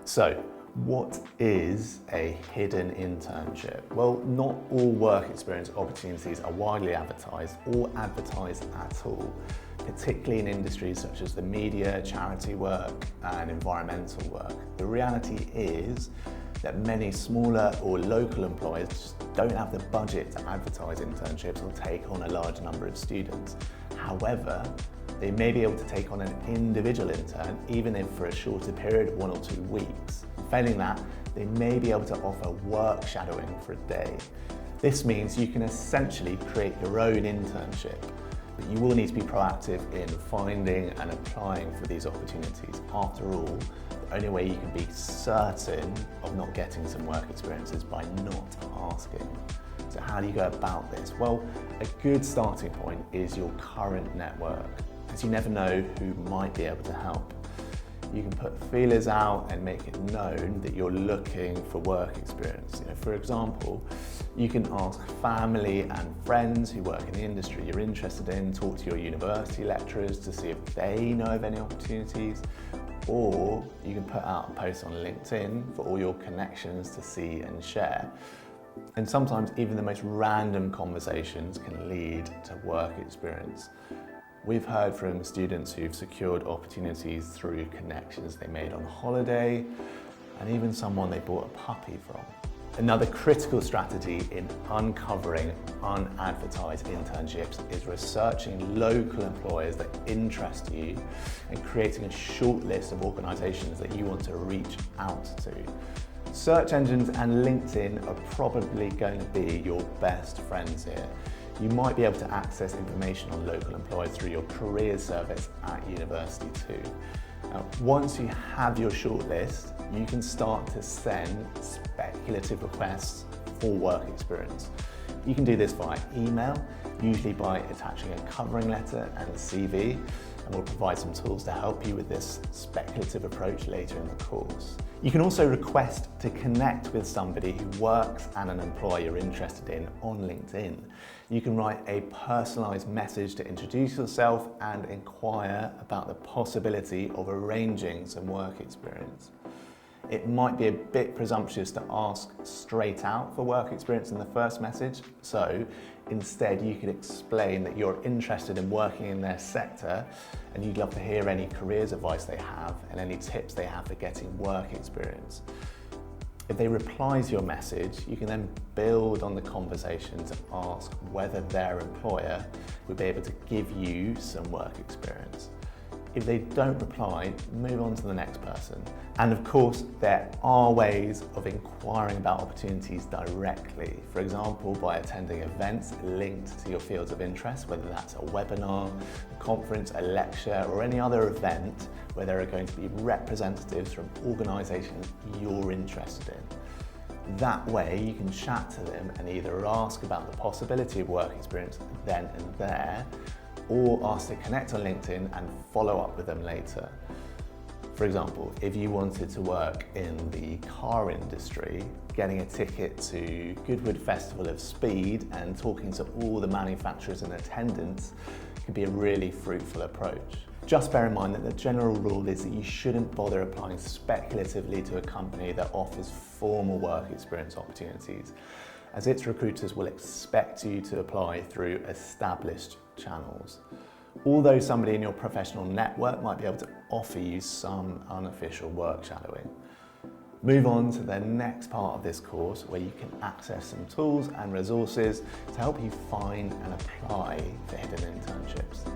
So, what is a hidden internship? Well, not all work experience opportunities are widely advertised or advertised at all, particularly in industries such as the media, charity work, and environmental work. The reality is that many smaller or local employers just don't have the budget to advertise internships or take on a large number of students. However, they may be able to take on an individual intern, even if for a shorter period of 1 or 2 weeks. Failing that, they may be able to offer work shadowing for a day. This means you can essentially create your own internship, but you will need to be proactive in finding and applying for these opportunities. After all, the only way you can be certain of not getting some work experience is by not asking. So how do you go about this? Well, a good starting point is your current network, as you never know who might be able to help. You can put feelers out and make it known that you're looking for work experience. For example, you can ask family and friends who work in the industry you're interested in, talk to your university lecturers to see if they know of any opportunities, or you can put out a post on LinkedIn for all your connections to see and share. And sometimes even the most random conversations can lead to work experience. We've heard from students who've secured opportunities through connections they made on holiday, and even someone they bought a puppy from. Another critical strategy in uncovering unadvertised internships is researching local employers that interest you and creating a short list of organisations that you want to reach out to. Search engines and LinkedIn are probably going to be your best friends here. You might be able to access information on local employers through your careers service at university too. Now, once you have your shortlist, you can start to send speculative requests for work experience. You can do this via email, usually by attaching a covering letter and a CV, and we'll provide some tools to help you with this speculative approach later in the course. You can also request to connect with somebody who works at an employer you're interested in on LinkedIn. You can write a personalised message to introduce yourself and inquire about the possibility of arranging some work experience. It might be a bit presumptuous to ask straight out for work experience in the first message, so instead you could explain that you're interested in working in their sector and you'd love to hear any careers advice they have and any tips they have for getting work experience. If they reply to your message, you can then build on the conversation to ask whether their employer would be able to give you some work experience. If they don't reply, move on to the next person. And of course, there are ways of inquiring about opportunities directly. For example, by attending events linked to your fields of interest, whether that's a webinar, a conference, a lecture, or any other event where there are going to be representatives from organisations you're interested in. That way, you can chat to them and either ask about the possibility of work experience then and there, or ask to connect on LinkedIn and follow up with them later. For example, if you wanted to work in the car industry, getting a ticket to Goodwood Festival of Speed and talking to all the manufacturers in attendance could be a really fruitful approach. Just bear in mind that the general rule is that you shouldn't bother applying speculatively to a company that offers formal work experience opportunities, as its recruiters will expect you to apply through established channels. Although somebody in your professional network might be able to offer you some unofficial work shadowing. Move on to the next part of this course where you can access some tools and resources to help you find and apply for hidden internships.